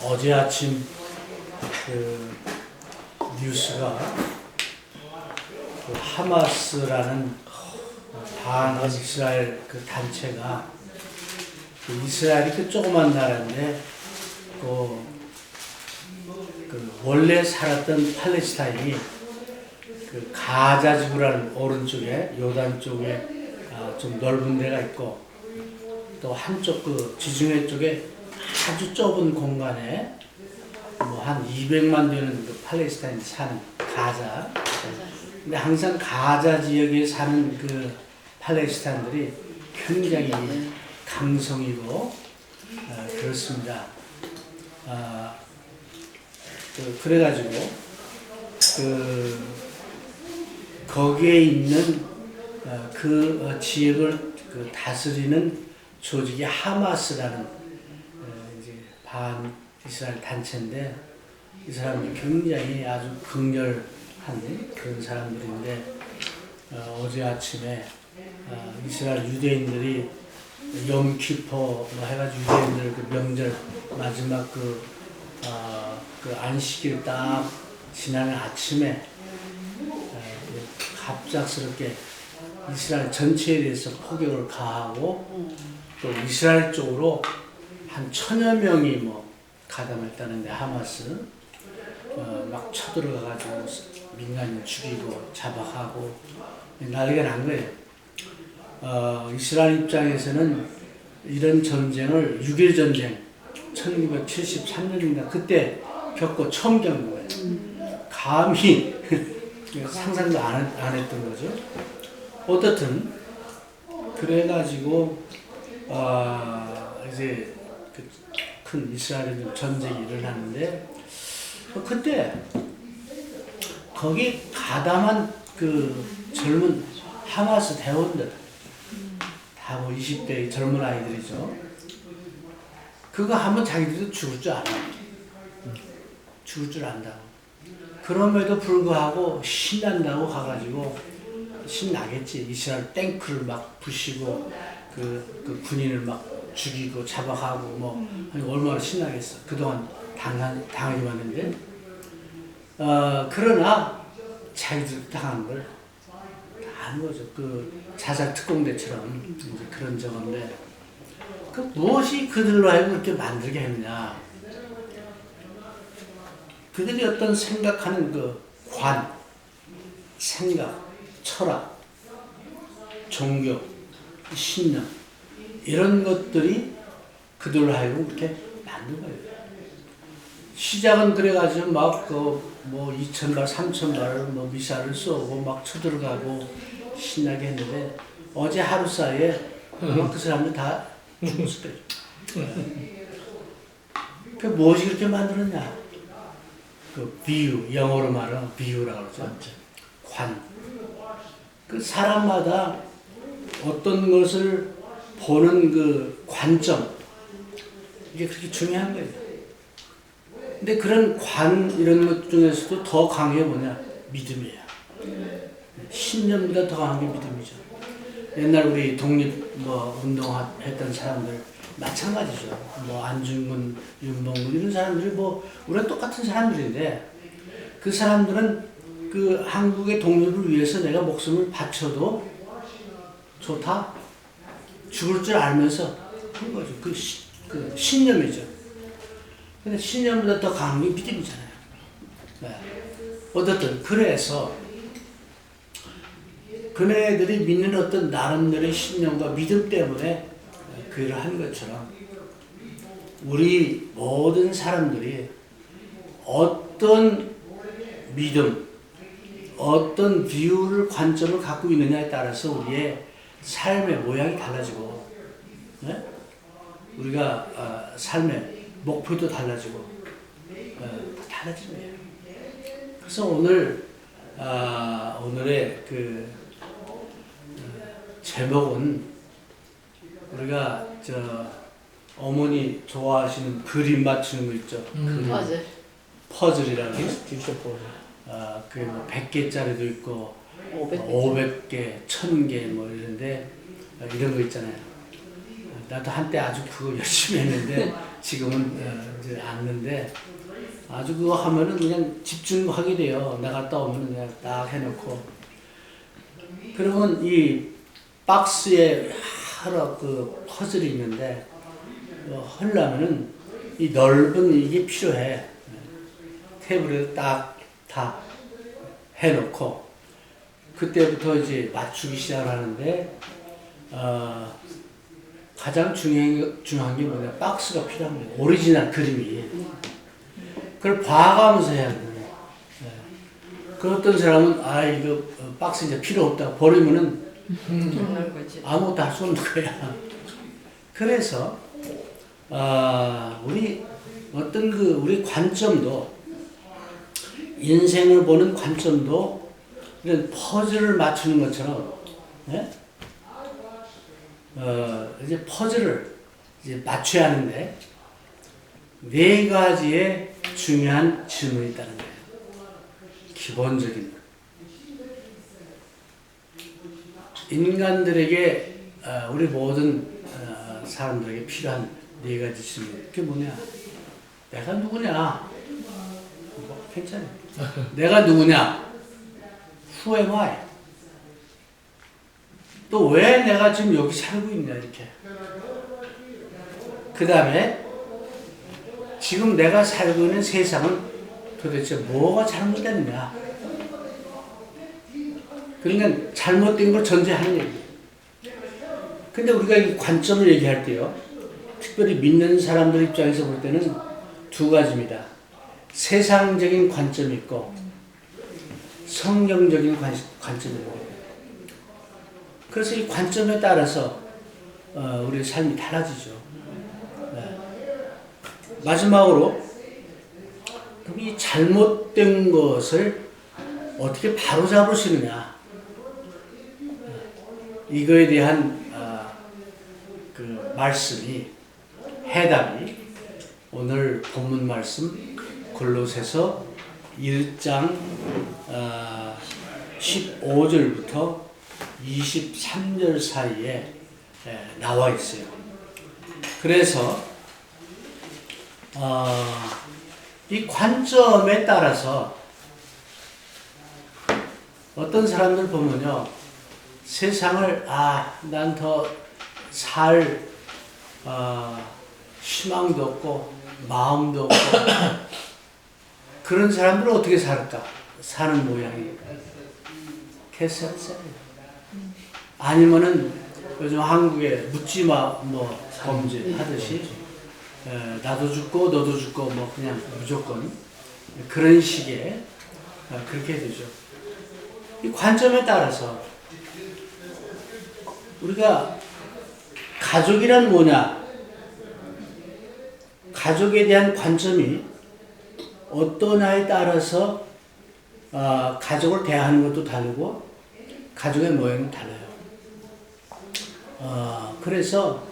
어제 아침 그 뉴스가 그 하마스라는 반이스라엘 그 단체가 그 이스라엘이 그 조그만 나라인데 그 원래 살았던 팔레스타인이 그 가자 지구라는 오른쪽에 요단 쪽에 좀 넓은 데가 있고 또 한쪽 그 지중해 쪽에 아주 좁은 공간에 뭐 한 200만 되는 그 팔레스타인 사는 가자. 근데 항상 가자 지역에 사는 그 팔레스타인들이 굉장히 강성이고 그렇습니다. 그래가지고 거기에 있는 그 지역을 그 다스리는 조직이 하마스라는 이제 반 이스라엘 단체인데 이 사람이 굉장히 아주 극렬한 그런 사람들인데 어제 아침에 이스라엘 유대인들이 염키포 뭐 해가지고 유대인들 그 명절 마지막 그 안식일 딱 지난 아침에 갑작스럽게 이스라엘 전체에 대해서 폭격을 가하고 또 이스라엘 쪽으로 한 1000여 명이 뭐 가담했다는데 하마스 막 쳐들어가가지고 민간인 죽이고 자박하고 난리가 난 거예요. 이스라엘 입장에서는 이런 전쟁을 6.1 전쟁 1973년인가 그때 겪고 처음 겪은 거예요. 감히 상상도 안 했던 거죠. 어떻든 그래가지고 이제 그 큰 이스라엘 전쟁이 일어났는데 그때 거기 가담한 그 젊은 하마스 대원들 다 뭐 20대 젊은 아이들이죠. 그거 하면 자기들도 죽을 줄 알아. 죽을 줄 안다고. 그럼에도 불구하고 신난다고 가가지고 신나겠지. 이스라엘 탱크를 막 부시고 그 군인을 막 죽이고 자박하고 뭐 얼마나 신나겠어. 그동안 당하기만 했는데 그러나 자기들 당한 걸 다 한 거죠. 그 자살 특공대처럼 이제 그런 저건데 그 무엇이 그들로 하여금 그렇게 만들게 했냐. 그들이 어떤 생각하는 그 생각, 철학, 종교, 신념 이런 것들이 그들로 하여금 그렇게 만든 거예요. 시작은 그래가지고 막 뭐 2000발, 3000발을 뭐 미사를 쏘고 막 쳐들어가고 신나게 했는데 어제 하루 사이에 그 사람들 다 죽었을 거예요. 그 무엇이 그렇게 만들었냐? 그 비유, 영어로 말하면 비유라고 그러죠. 그 사람마다 어떤 것을 보는 그 관점, 이게 그렇게 중요한 거예요. 근데 그런 이런 것 중에서도 더 강해 뭐냐? 믿음이에요. 신념보다 더 강한 게 믿음이죠. 옛날 우리 독립 운동했던 사람들 마찬가지죠. 뭐 안중근, 윤봉근 이런 사람들이 뭐 우리랑 똑같은 사람들인데 그 사람들은 그 한국의 독립을 위해서 내가 목숨을 바쳐도 좋다. 죽을 줄 알면서 한 거죠. 그 신념이죠. 근데 신념보다 더 강한 게 믿음이잖아요. 네. 어쨌든 그래서 그네들이 믿는 어떤 나름대로의 신념과 믿음 때문에 그 일을 한 것처럼 우리 모든 사람들이 어떤 믿음, 어떤 비유를 관점을 갖고 있느냐에 따라서 우리의 삶의 모양이 달라지고 네? 우리가 삶의 목표도 달라지고 달라지는 거예요. 그래서 오늘의 그 제목은 우리가 어머니 좋아하시는 그림 맞추는 거 있죠. 퍼즐이라고 그게 뭐 100개짜리도 있고 500개, 1000개 뭐 이런데 이런 거 있잖아요. 나도 한때 아주 그거 열심히 했는데 지금은 이제 않는데 아주 그거 하면은 그냥 집중하게 돼요. 내가 갔다 오면은 그냥 딱 해놓고 그러면 이 박스에 여러 그 퍼즐이 있는데 하려면은 이 넓은 이게 필요해. 테이블에 딱 다 해놓고 그때부터 이제 맞추기 시작을 하는데 가장 중요한 게 뭐냐 박스가 필요한 거예요. 오리지널 그림이 그걸 봐가면서 해야 돼요. 그 어떤 사람은 이거 박스 이제 필요 없다 버리면은 아무것도 할 수 없는 거야. 그래서 우리 어떤 우리 관점도 인생을 보는 관점도 이런 퍼즐을 맞추는 것처럼 네? 이제 퍼즐을 이제 맞춰야 하는데 네 가지의 중요한 질문이 있다는 거예요. 기본적인 인간들에게 우리 모든 사람들에게 필요한 네 가지 질문. 그게 뭐냐? 내가 누구냐? 괜찮아. 내가 누구냐? Who am I? 또 왜 내가 지금 여기 살고 있냐 이렇게. 그 다음에 지금 내가 살고 있는 세상은 도대체 뭐가 잘못됐느냐? 그러니까 잘못된 걸 전제하는 얘기예요. 근데 우리가 이 관점을 얘기할 때요. 특별히 믿는 사람들 입장에서 볼 때는 두 가지입니다. 세상적인 관점이 있고 성경적인 관점이 있고 그래서 이 관점에 따라서 우리의 삶이 달라지죠. 네. 마지막으로 그럼 이 잘못된 것을 어떻게 바로잡을 수 있느냐 이거에 대한 그 말씀이 해답이 오늘 본문 말씀 골로새서 1장 15절부터 23절 사이에 나와 있어요. 그래서 이 관점에 따라서 어떤 사람들 보면요 세상을 난 더 살 희망도 없고 마음도 없고 그런 사람들은 어떻게 살까? 사는 모양이 개살살 아니면은 요즘 한국에 묻지마 범죄 하듯이 나도 죽고 너도 죽고 그냥 무조건 그런 식의 그렇게 되죠. 이 관점에 따라서 우리가 가족이란 뭐냐? 가족에 대한 관점이 어떠냐에 따라서 가족을 대하는 것도 다르고 가족의 모양이 달라요. 그래서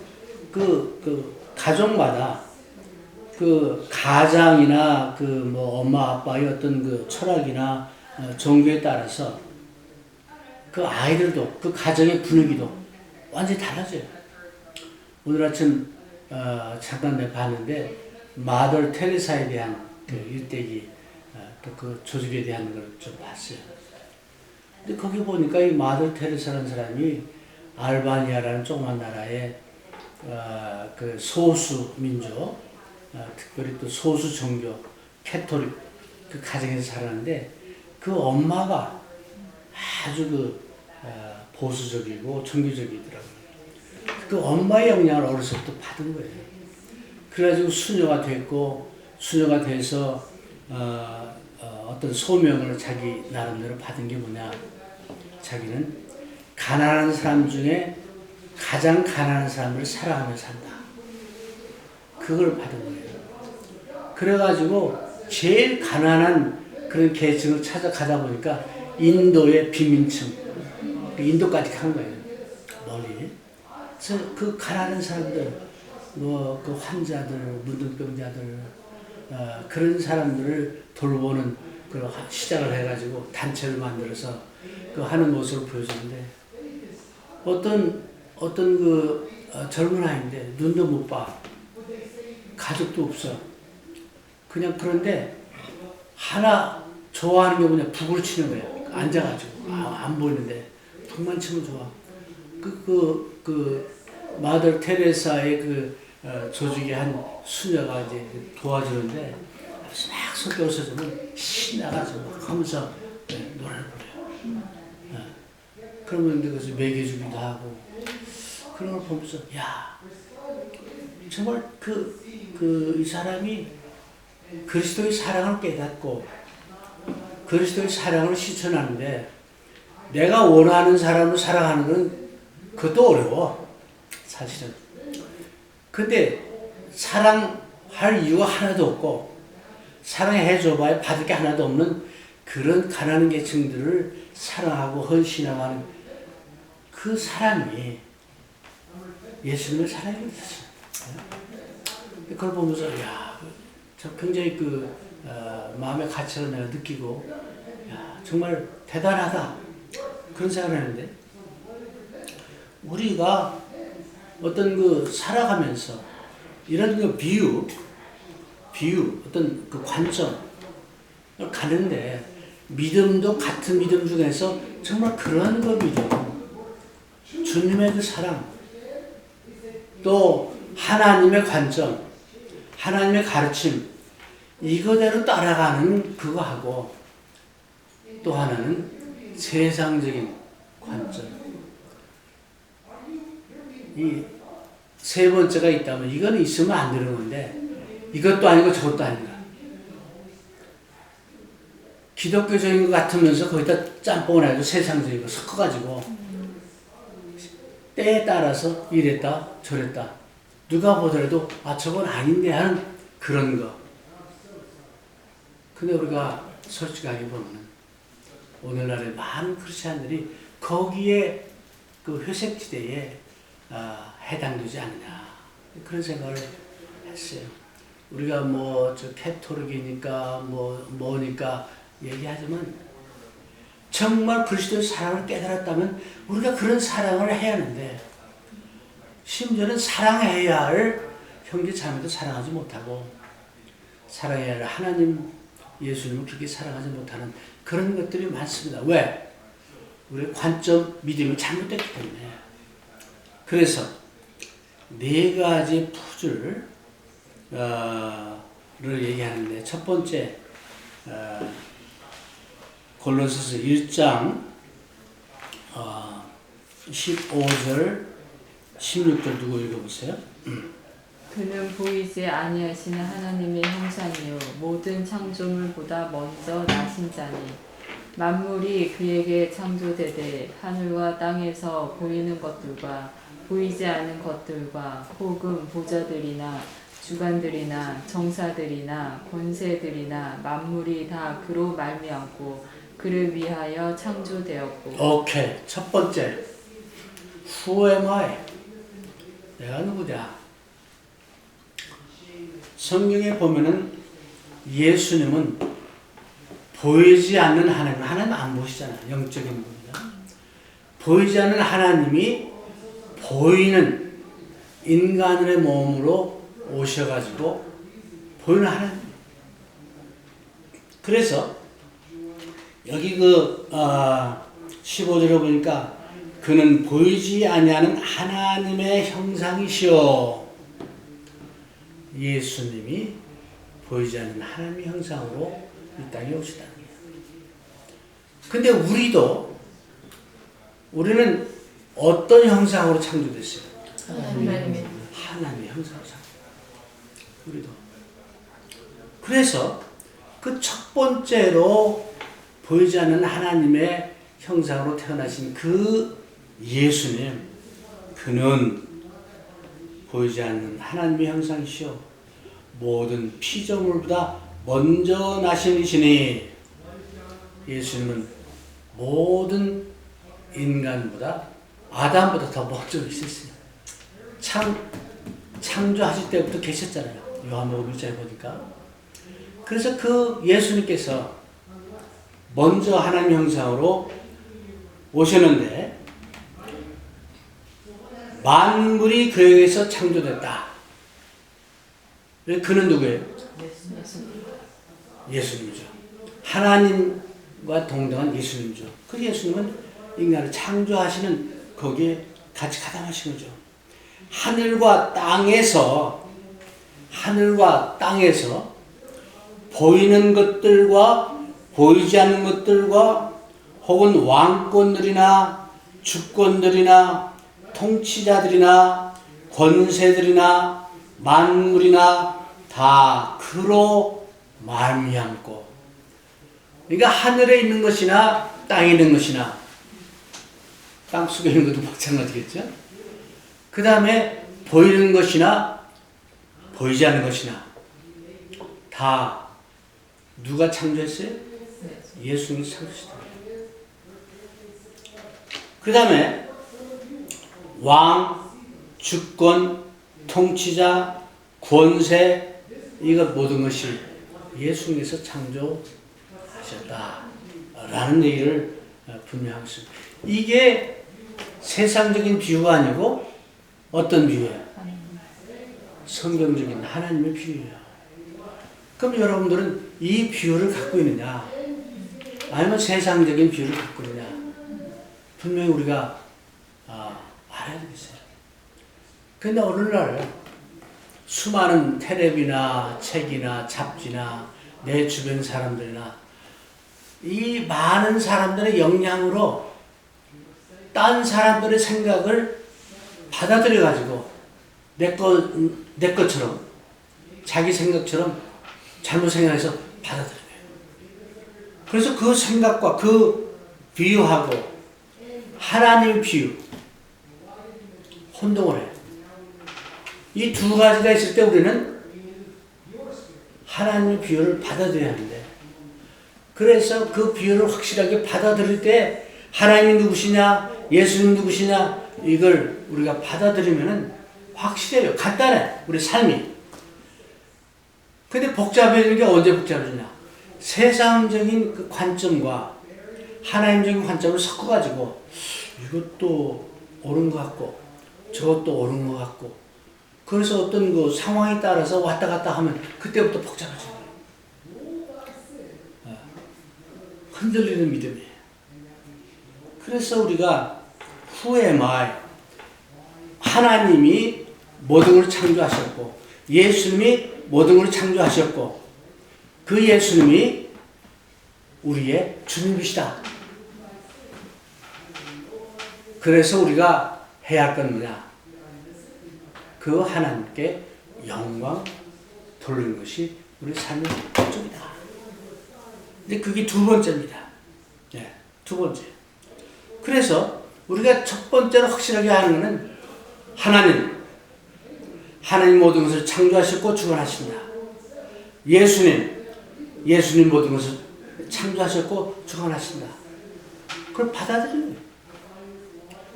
그 가족마다 그 가장이나 엄마 아빠의 어떤 그 철학이나 종교에 따라서 그 아이들도 그 가정의 분위기도 완전히 달라져요. 오늘 아침 잠깐 내가 봤는데 마더 테레사에 대한 그 일대기 또 그 조직에 대한 걸 좀 봤어요. 근데 거기 보니까 이 마더 테레사라는 사람이 알바니아라는 조그만 나라의 그 소수 민족, 특별히 또 소수 종교 캐톨릭 그 가정에서 살았는데 그 엄마가 아주 보수적이고 종교적이더라고요. 그 엄마의 영향을 어렸을 때 받은 거예요. 그래가지고 수녀가 됐고 수녀가 돼서 어떤 소명을 자기 나름대로 받은 게 뭐냐? 자기는 가난한 사람 중에 가장 가난한 사람을 사랑하며 산다. 그걸 받은 거예요. 그래가지고 제일 가난한 그런 계층을 찾아가다 보니까 인도의 비민층, 인도까지 간 거예요. 멀리. 그래서 그 가난한 사람들, 그 환자들, 문둥병자들, 그런 사람들을 돌보는 그 시작을 해가지고 단체를 만들어서 그 하는 모습을 보여주는데 어떤 그 젊은 아이인데 눈도 못 봐. 가족도 없어. 그냥 그런데 하나 좋아하는 게 뭐냐, 북을 치는 거야. 앉아가지고 안 보이는데 북만 치면 좋아. 마더 테레사의 조직의 한 수녀가 이제 도와주는데 막 손뼉을 쳐주면 신나가지고 막 하면서 노래를 부르요. 그러면 그것을 먹여주기도 하고 그런 걸 보면서 야 정말 이 사람이 그리스도의 사랑을 깨닫고 그리스도의 사랑을 실천하는데 내가 원하는 사람을 사랑하는 건 그것도 어려워 사실은. 근데 사랑할 이유가 하나도 없고 사랑해 줘봐야 받을 게 하나도 없는 그런 가난한 계층들을 사랑하고 헌신하는 그 사람이 예수님을 사랑하게 됐어요. 그걸 보면서 저 굉장히 마음의 가치를 내가 느끼고 정말 대단하다 그런 생각을 했는데 우리가 어떤 살아가면서 이런 비유 어떤 관점을 가는데 믿음도 같은 믿음 중에서 정말 그런 믿음 주님의 사랑 또 하나님의 관점 하나님의 가르침 이거대로 따라가는 그거하고 또 하나는 세상적인 관점 이 세 번째가 있다면 이건 있으면 안 되는 건데 이것도 아니고 저것도 아니다. 기독교적인 것 같으면서 거기다 짬뽕을 해도 세상적인 거 섞어가지고 때에 따라서 이랬다 저랬다 누가 보더라도 저건 아닌데 하는 그런 거. 근데 우리가 솔직하게 보면 오늘날의 많은 크리스찬들이 거기에 회색지대에 해당되지 않느냐 그런 생각을 했어요. 우리가 캐토릭이니까 뭐니까 얘기하지만 정말 그리스도의 사랑을 깨달았다면 우리가 그런 사랑을 해야 하는데 심지어는 사랑해야 할 형제 자매도 사랑하지 못하고 사랑해야 할 하나님 예수님을 그렇게 사랑하지 못하는 그런 것들이 많습니다. 왜? 우리의 관점 믿음이 잘못됐기 때문에. 그래서 네 가지 푸즈를 얘기하는데 첫 번째 골로새서 1장 15절 16절 누구 읽어보세요? 그는 보이지 아니하시는 하나님의 형상이요 모든 창조물보다 먼저 나신 자니 만물이 그에게 창조되되 하늘과 땅에서 보이는 것들과 보이지 않는 것들과 혹은 보좌들이나 주관들이나 정사들이나 권세들이나 만물이 다 그로 말미암고 그를 위하여 창조되었고. 오케이. 첫 번째. Who am I? 내가 누구냐? 성경에 보면은 예수님은 보이지 않는 하나님 안 보시잖아. 영적인 분이야. 보이지 않는 하나님이 보이는 인간의 몸으로 오셔가지고 보이는 하나님. 그래서 여기 15절에 보니까 그는 보이지 아니하는 하나님의 형상이시오. 예수님이 보이지 않는 하나님의 형상으로 이 땅에 오시다는 거예요. 근데 우리는 어떤 형상으로 창조됐어요? 하나님의 형상으로 창조. 우리도. 그래서 그 첫 번째로 보이지 않는 하나님의 형상으로 태어나신 그 예수님, 그는 보이지 않는 하나님의 형상이시오. 모든 피조물보다 먼저 나신 이시니 예수님은 모든 인간보다 아담보다 더 먼저 있었어요. 창조하실 때부터 계셨잖아요. 요한복음 1장에 보니까. 그래서 그 예수님께서 먼저 하나님 형상으로 오셨는데 만물이 그에게서 창조됐다. 그는 누구예요? 예수님. 예수님이죠. 하나님과 동등한 예수님이죠. 그 예수님은 인간을 창조하시는 거기에 같이 가담하신 거죠. 하늘과 땅에서 보이는 것들과 보이지 않는 것들과 혹은 왕권들이나 주권들이나 통치자들이나 권세들이나 만물이나 다 그로 말미암고, 그러니까 하늘에 있는 것이나 땅에 있는 것이나 땅 속에 있는 것도 마찬가지겠죠. 그 다음에 보이는 것이나 보이지 않는 것이나 다 누가 창조했어요? 예수님이 창조했다. 그 다음에 왕, 주권, 통치자, 권세, 이것 모든 것이 예수님께서 창조하셨다라는 얘기를 분명하고 있습니다. 이게 세상적인 비유가 아니고 어떤 비유예요? 성경적인 하나님의 비유예요. 그럼 여러분들은 이 비유를 갖고 있느냐? 아니면 세상적인 비유를 갖고 있느냐? 분명히 우리가 알아야 되겠어요. 근데 어느 날 수많은 텔레비나 책이나 잡지나 내 주변 사람들이나 이 많은 사람들의 영향으로 딴 사람들의 생각을 받아들여가지고 내 것처럼 자기 생각처럼 잘못 생각해서 받아들여요. 그래서 그 생각과 그 비유하고 하나님의 비유 혼동을 해요. 이 두 가지가 있을 때 우리는 하나님의 비유를 받아들여야 하는데, 그래서 그 비유를 확실하게 받아들일 때 하나님이 누구시냐, 예수님 누구시냐, 이걸 우리가 받아들이면은 확실해요. 간단해, 우리 삶이. 근데 복잡해지는 게 언제 복잡해지냐? 세상적인 그 관점과 하나님적인 관점을 섞어가지고 이것도 옳은 것 같고 저것도 옳은 것 같고, 그래서 어떤 그 상황에 따라서 왔다 갔다 하면 그때부터 복잡해져요. 흔들리는 믿음이에요. 그래서 우리가 Who am I? 하나님이 모든 걸 창조하셨고 예수님이 모든 걸 창조하셨고 그 예수님이 우리의 주님이시다. 그래서 우리가 해야 할 건 뭐냐? 그 하나님께 영광 돌리는 것이 우리 삶의 목적이다. 근데 그게 두 번째입니다. 네, 두 번째. 그래서 우리가 첫 번째로 확실하게 하는 것은 하나님 모든 것을 창조하셨고 주관하신다. 예수님 모든 것을 창조하셨고 주관하신다. 그걸 받아들이는 거예요.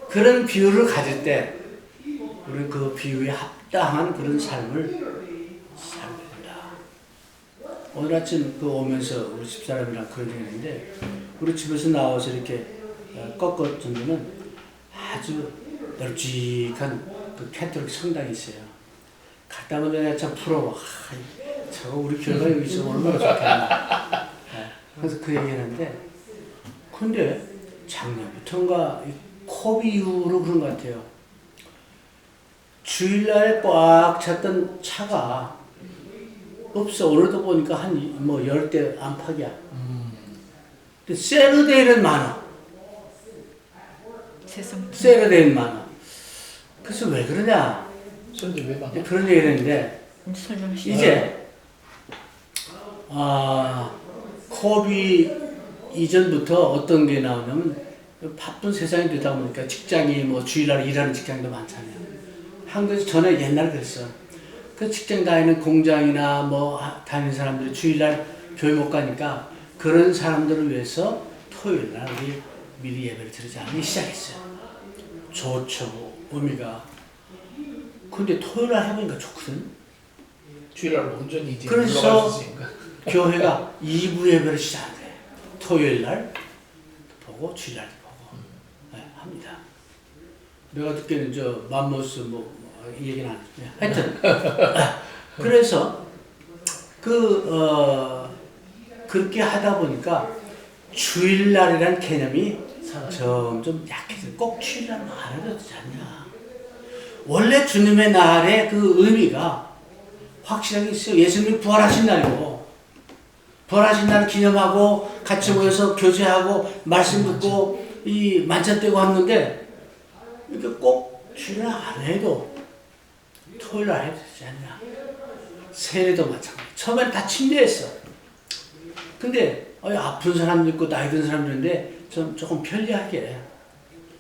그런 비유를 가질 때 우리는 그 비유에 합당한 그런 삶을 살아야 된다. 오늘 아침 그 오면서 우리 집사람이랑 그런 얘기 했는데, 우리 집에서 나와서 이렇게 꺾어주면 아주 널찍한 그 캐톨릭 성당이 있어요. 갔다 오면 내가 참 부러워. 저거 우리 교회가 여기 있으면 얼마나 좋겠나. 그래서 그 얘기 했는데, 근데 작년부터인가 코비 이후로 그런 것 같아요. 주일날 꽉 찼던 차가 없어. 오늘도 보니까 한 10대 안팎이야. 근데 세르데이는 많아. 세르데이는 많아. 그래서 왜 그러냐? 그런 얘기를 했는데, 이제 코비 이전부터 어떤 게 나오냐면 바쁜 세상이 되다 보니까 직장이 주일날 일하는 직장도 많잖아요. 한국에서 전에 옛날에 그랬어. 그 직장 다니는 공장이나 다니는 사람들이 주일날 교회 못 가니까 그런 사람들을 위해서 토요일날 우리 미리 예배를 드리자니 시작했어요. 좋죠, 의미가. 근데 토요일날 해보니까 좋거든. 주일날 온전히 이제 그래서 교회가 2부 예배를 시작한대. 토요일날 보고 주일날 보고 합니다. 내가 듣기에는 맘모스 이 얘기는 안 했죠. 하여튼 그래서 그렇게 하다 보니까 주일날이란 개념이 점점 약해져. 꼭 주일날 안 해도 되지 않냐. 원래 주님의 날의 그 의미가 확실하게 있어요. 예수님이 부활하신 날이고, 부활하신 날을 기념하고 같이 모여서 교제하고 말씀 듣고 이 만찬 떼고 하는데, 이렇게 꼭 주일날 안 해도 토요일날 해도 되지 않냐. 세례도 마찬가지. 처음엔 다 침대했어. 근데 아픈 사람도 있고 나이 든 사람도 있는데 조금 편리하게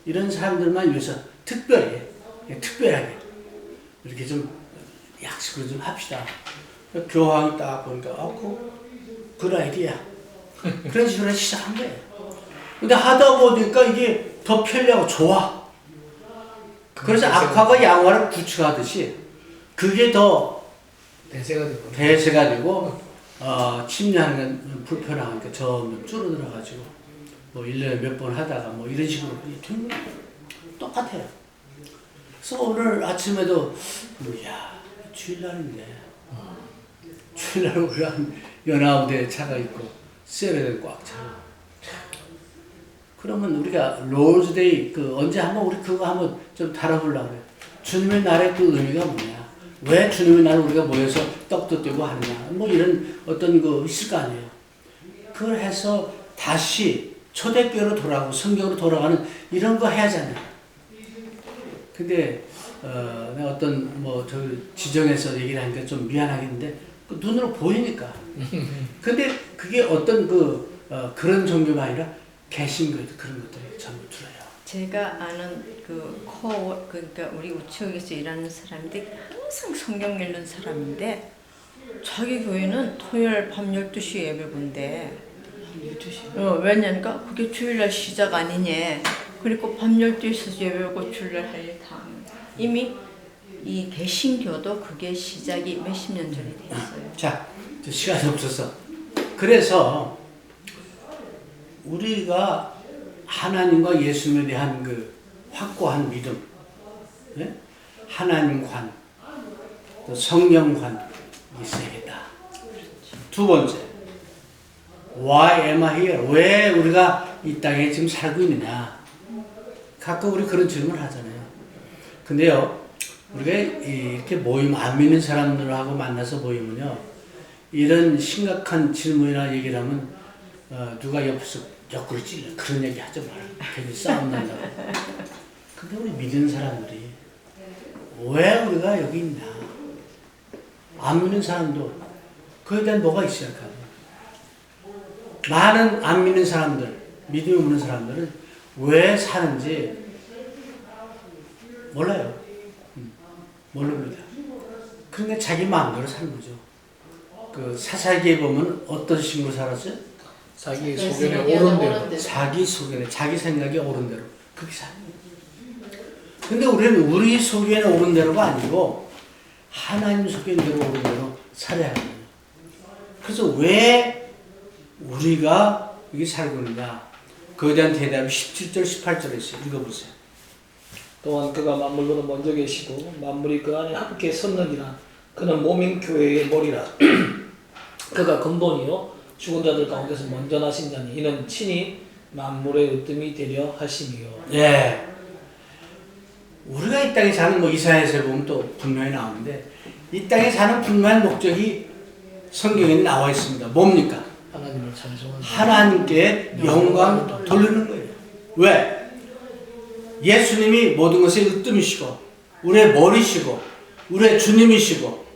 이런 사람들만 위해서 특별하게 이렇게 좀 약속을 좀 합시다. 교황이 딱 보니까 그 아이디야. 그런 식으로 시작한 거예요. 근데 하다 보니까 이게 더 편리하고 좋아. 그래서 악화가 양화를 구축하듯이 그게 더 대세가 되고 침례하는 건 불편하니까 점점 줄어들어가지고 뭐 1년에 몇 번 하다가 뭐 이런 식으로 되는 거예요. 똑같아요. 그래서 오늘 아침에도 주일날인데 주일날 우리가 한 19대 차가 있고 세례를 꽉 차고 그러면 우리가 롤즈데이 언제 한번 우리 그거 한번 좀 다뤄보려고 해요. 주님의 날의 그 의미가 뭐냐? 왜 주님의 날 우리가 모여서 떡도 떼고 하느냐? 뭐 이런 어떤 거 있을 거 아니에요. 그걸 해서 다시 초대교회로 돌아가고 성경으로 돌아가는 이런 거 해야 하잖아요. 근데 내가 어떤 저 지정에서 얘기를 하니까 좀 미안하겠는데 눈으로 보이니까. 근데 그게 어떤 그런 종교가 아니라 개신교에도 그런 것들이 전부 들어요. 제가 아는 그러니까 우리 우체국에서 일하는 사람들이 항상 성경 읽는 사람인데 자기 교회는 토요일 밤 12시 예배 본대. 12시? 왜냐니까 그게 주일날 시작 아니냐. 그리고 밤 12시에서 예배하고 주일날 할 일 다 이미 이 개신교도 그게 시작이 몇십 년 전에 됐어요. 자, 시간이 없어서. 그래서 우리가 하나님과 예수님에 대한 그 확고한 믿음, 네? 하나님관, 또 성령관이 있어야겠다. 두 번째, Why am I here? 왜 우리가 이 땅에 지금 살고 있느냐? 가끔 우리 그런 질문을 하잖아요. 근데요, 우리가 이렇게 안 믿는 사람들하고 만나서 모이면요, 이런 심각한 질문이나 얘기를 하면 누가 옆에서 옆구리 찔러 그런 얘기 하지 마라. 괜히 싸움 난다고. 근데 우리 믿는 사람들이 왜 우리가 여기 있냐? 안 믿는 사람도 그에 대한 뭐가 있어야 할까? 많은 안 믿는 사람들, 믿음이 없는 사람들은 왜 사는지 몰라요. 모릅니다. 그러니까 자기 마음대로 사는 거죠. 그 사사기에 보면 어떤 식으로 살았어요? 자기 소견에 옳은 대로. 자기 소견에, 자기 생각에 옳은 대로. 그렇게 사는 거예요. 근데 우리는 우리 소견에 옳은 대로가 아니고 하나님 소견대로 옳은 대로 살아야 합니다. 그래서 왜 우리가 여기 살고 있느냐? 그에 대한 대답이 17절, 18절에 있어요. 읽어보세요. 또한 그가 만물로는 먼저 계시고 만물이 그 안에 함께 섰느니라. 그는 몸인 교회의 머리라. 그가 근본이요 죽은 자들 가운데서 먼저 나신 자니 이는 친히 만물의 으뜸이 되려 하심이요. 예. 우리가 이 땅에 사는 이사야서에 보면 또 분명히 나오는데 이 땅에 사는 분명한 목적이 성경에 나와 있습니다. 뭡니까? 하나님을 찬송하는 하나님께 영광 돌리는 거예요. 왜? 예수님이 모든 것의 으뜸이시고 우리의 머리시고 우리의 주님이시고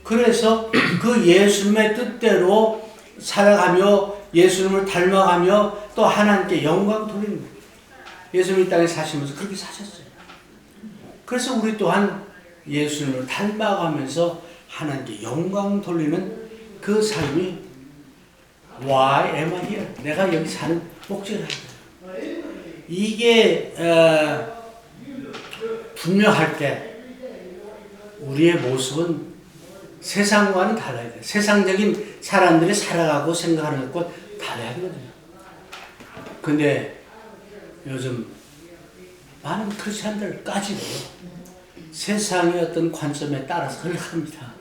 그래서 그 예수님의 뜻대로 살아가며 예수님을 닮아가며 또 하나님께 영광 돌리는 거예요. 예수님이 이 땅에 사시면서 그렇게 사셨어요. 그래서 우리 또한 예수님을 닮아가면서 하나님께 영광 돌리는 그 삶이 Why am I here? 내가 여기 사는 목적이라는 거예요. 이게 분명할 때 우리의 모습은 세상과는 달라야 돼요. 세상적인 사람들이 살아가고 생각하는 것과 달라야 되거든요. 근데 요즘 많은 크리스찬들까지도 세상의 어떤 관점에 따라서 흘러갑니다.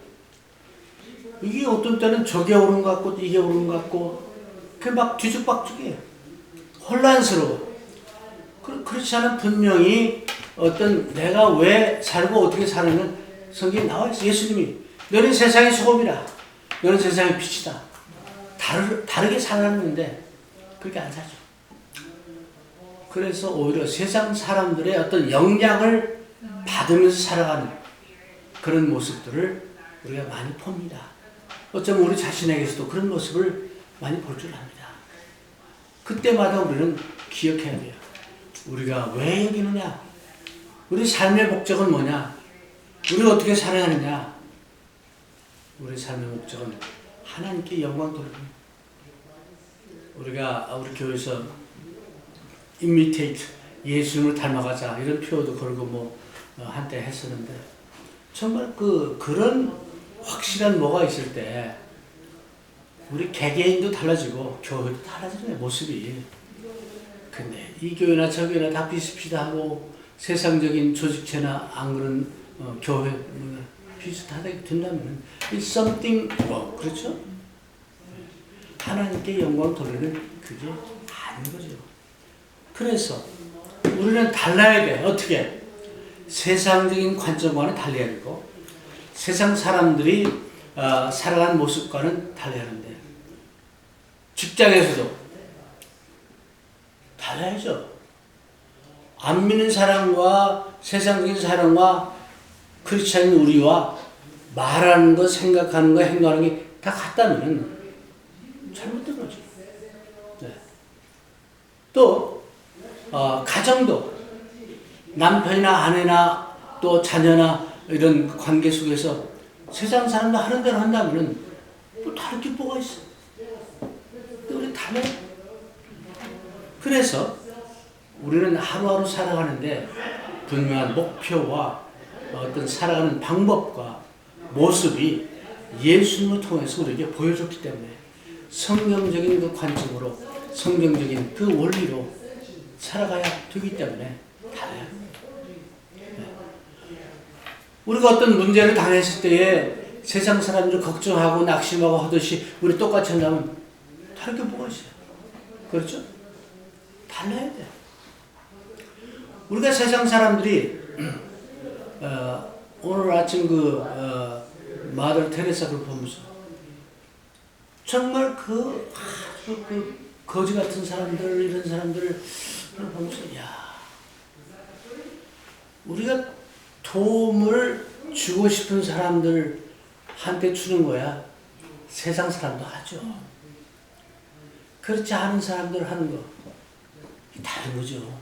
이게 어떤 때는 저게 옳은 것 같고 이게 옳은 것 같고 그게 막 뒤죽박죽이에요. 혼란스러워. 그렇지 않은 분명히 어떤 내가 왜 살고 어떻게 사는는 성경에 나와 있어. 예수님이 너는 세상의 소금이라. 너는 세상의 빛이다. 다르게 살았는데 그렇게 안 살죠. 그래서 오히려 세상 사람들의 어떤 영향을 받으면서 살아가는 그런 모습들을 우리가 많이 봅니다. 어쩌면 우리 자신에게서도 그런 모습을 많이 볼 줄 압니다. 그때마다 우리는 기억해야 돼요. 우리가 왜 여기 있느냐? 우리 삶의 목적은 뭐냐? 우리가 어떻게 살아가느냐? 우리 삶의 목적은 하나님께 영광 돌립니다. 우리 교회에서 imitate, 예수님을 닮아가자 이런 표어도 걸고 한때 했었는데 정말 그런 확실한 뭐가 있을 때 우리 개개인도 달라지고 교회도 달라지는 모습이. 근데 이 교회나 저 교회나 다 비슷비슷하고 세상적인 조직체나 안 그런 교회 비슷하게 된다면 it's something wrong. 그렇죠? 하나님께 영광 돌리는 그게 아닌 거죠. 그래서 우리는 달라야 돼. 어떻게? 세상적인 관점과는 달라야 되고 세상 사람들이 살아가는 모습과는 달라야 하는데 직장에서도 달라야죠. 안 믿는 사람과 세상적인 사람과 그렇지 않은 우리와 말하는 거, 생각하는 거, 행동하는 게 다 같다면 잘못된 거죠. 네. 또 가정도 남편이나 아내나 또 자녀나 이런 관계 속에서 세상 사람도 하는 대로 한다면 또 다를 게 뭐가 있어? 우리 달라요. 그래서 우리는 하루하루 살아가는데 분명한 목표와 어떤 살아가는 방법과 모습이 예수님을 통해서 우리에게 보여줬기 때문에 성경적인 그 관점으로 성경적인 그 원리로 살아가야 되기 때문에 달라요. 우리가 어떤 문제를 당했을 때에 세상 사람들 걱정하고 낙심하고 하듯이 우리 똑같이 한다면 다른 게 뭐가 있어요? 그렇죠? 달라야 돼. 우리가 세상 사람들이 오늘 아침 마더 테레사를 보면서 정말 그 거지 같은 사람들 이런 사람들을 보면서 우리가 도움을 주고 싶은 사람들한테 주는 거야. 세상 사람도 하죠. 그렇지 않은 사람들 하는 거 다른 거죠.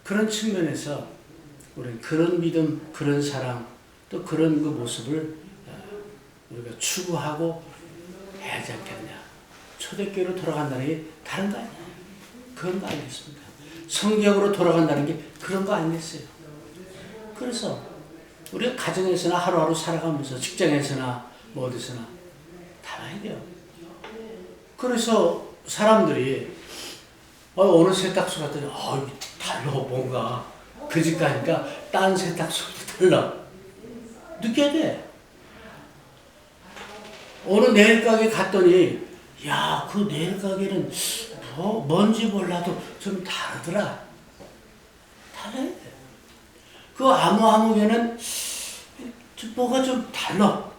그런 측면에서 우리는 그런 믿음, 그런 사랑, 또 그런 그 모습을 우리가 추구하고 해야 하지 않겠냐. 초대교회로 돌아간다는 게 다른 거 아니야. 그런 거 아니겠습니까? 성경으로 돌아간다는 게 그런 거 아니겠어요? 그래서 우리가 가정에서나 하루하루 살아가면서 직장에서나 어디서나 달라야 돼요. 그래서 사람들이 어느 세탁소 갔더니 달라 뭔가 그 집 가니까 딴 세탁소도 달라. 느껴야 돼. 어느 네일 가게 갔더니 그 네일 가게는 뭔지 몰라도 좀 다르더라. 달라야 돼. 그 아무개는 뭐가 좀 달라.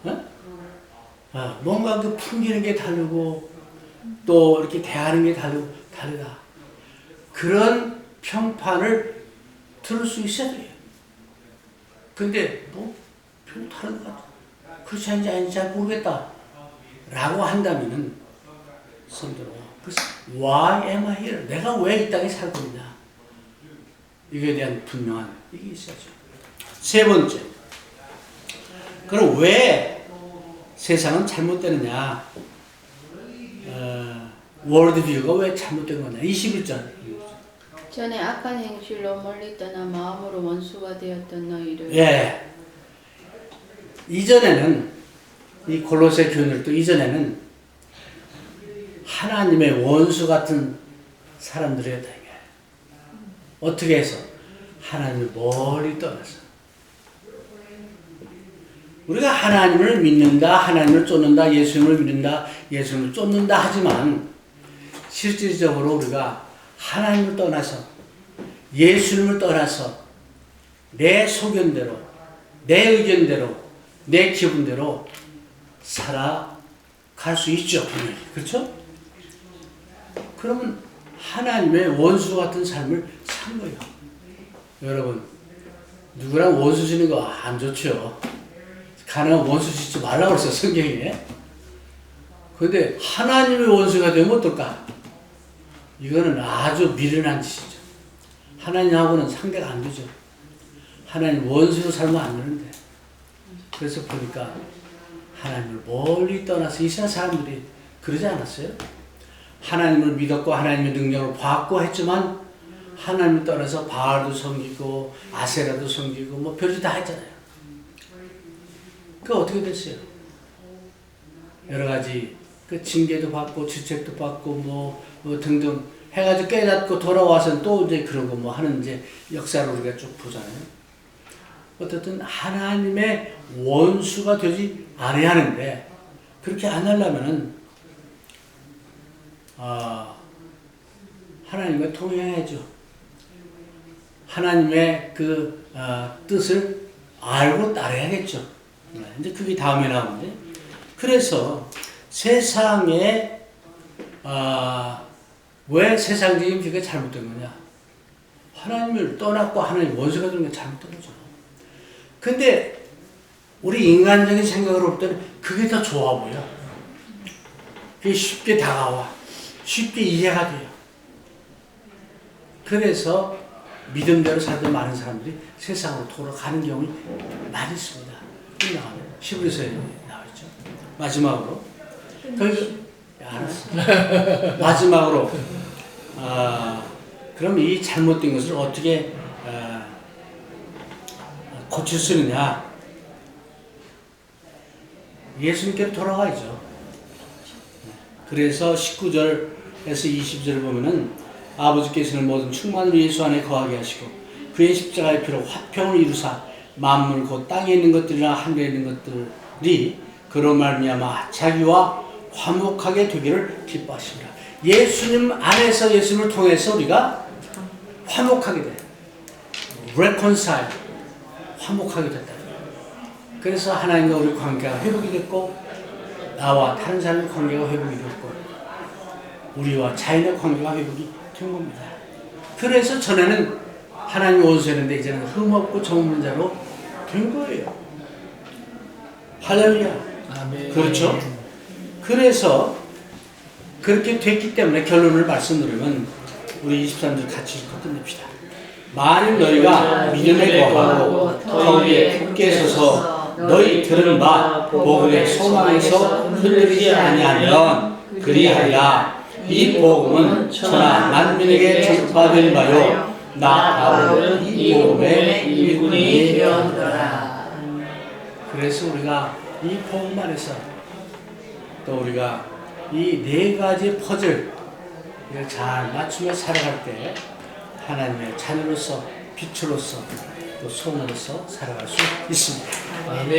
뭔가 그 풍기는 게 다르고 또 이렇게 대하는 게 다르다. 그런 평판을 들을 수 있어야 돼요. 근데 별로 다른 것 같아. 그렇지 않은지 아닌지 잘 모르겠다. 라고 한다면은 성도로 그래서 Why am I here? 내가 왜 이 땅에 살고 있냐? 이거에 대한 분명한 이게 있어야죠. 세 번째. 그럼 왜 세상은 잘못되느냐? 월드뷰가 왜 잘못된 거냐? 21절. 전에 악한 행실로 멀리 떠나 마음으로 원수가 되었던 너희를. 예. 이전에는 이 골로새 교인들도 이전에는 하나님의 원수 같은 사람들이었다. 어떻게 해서? 하나님을 멀리 떠나서. 우리가 하나님을 믿는다, 하나님을 쫓는다, 예수님을 믿는다, 예수님을 쫓는다 하지만 실질적으로 우리가 하나님을 떠나서 예수님을 떠나서 내 소견대로, 내 의견대로, 내 기분대로 살아갈 수 있죠. 그렇죠? 그러면 하나님의 원수 같은 삶을 산 거예요. 여러분, 누구랑 원수 지는 거 안 좋죠. 가능한 원수 짓지 말라고 그랬어, 성경에. 그런데 하나님의 원수가 되면 어떨까? 이거는 아주 미련한 짓이죠. 하나님하고는 상대가 안 되죠. 하나님 원수로 살면 안 되는데. 그래서 보니까 하나님을 멀리 떠나서 이스라엘 사람들이 그러지 않았어요? 하나님을 믿었고 하나님의 능력을 받고 했지만 하나님을 떠나서 바알도 섬기고 아세라도 섬기고 뭐 별짓 다 했잖아요. 그 어떻게 됐어요? 여러 가지 그 징계도 받고 질책도 받고 뭐 등등 해가지고 깨닫고 돌아와서 또 이제 그러고 뭐 하는 이제 역사를 우리가 쭉 보잖아요. 어쨌든 하나님의 원수가 되지 않아야 하는데 그렇게 안 하려면은 하나님과 통행해야죠. 하나님의 그 뜻을 알고 따라야겠죠. 이제 그게 다음에 나오는데 그래서 세상에 왜 세상적인 비가 잘못된 거냐? 하나님을 떠났고 하나님 원수가 되는 게 잘못된 거죠. 근데 우리 인간적인 생각으로 볼 때는 그게 더 좋아 보여. 그게 쉽게 다가와. 쉽게 이해가 돼요. 그래서 믿음대로 살던 많은 사람들이 세상으로 돌아가는 경우가 많이 있습니다. 끝나가면 히브리서에 나와있죠. 마지막으로 알았어. 마지막으로 그럼 이 잘못된 것을 어떻게 고칠 수 있느냐? 예수님께로 돌아가야죠. 그래서 19절에서 20절을 보면은 아버지께서는 모든 충만으로 예수 안에 거하게 하시고 그의 십자가의 피로 화평을 이루사 만물 곧 땅에 있는 것들이나 하늘에 있는 것들이 그로 말미암아 자기와 화목하게 되기를 기뻐하십니다. 예수님 안에서 예수님을 통해서 우리가 화목하게 돼. reconcile. 화목하게 됐다. 그래서 하나님과 우리 관계가 회복이 됐고 나와 다른 사람의 관계가 회복이 됐고 우리와 자연의 관계가 회복이 된 겁니다. 그래서 전에는 하나님이 원수였는데 이제는 흠없고 정없는 자로 된 거예요. 할렐루야. 아멘. 그렇죠? 그래서 그렇게 됐기 때문에 결론을 말씀드리면 우리 23절 같이 읽고 끝냅시다. 만일 너희가 믿음에 거하고 거기에 굳게 서서 너희 들은 바 복음의 소망에서 흔들리지 아니하면 그리하리라. 이 복음은 천하 만민에게 전파될 바요 나 바울은 이 복음의 일꾼이 되었노라. 그래서 우리가 이 복음 안에서 또 우리가 이 네 가지 퍼즐을 잘 맞추며 살아갈 때 하나님의 자녀로서 빛으로서 또 소원으로서 살아갈 수 있습니다. 아멘.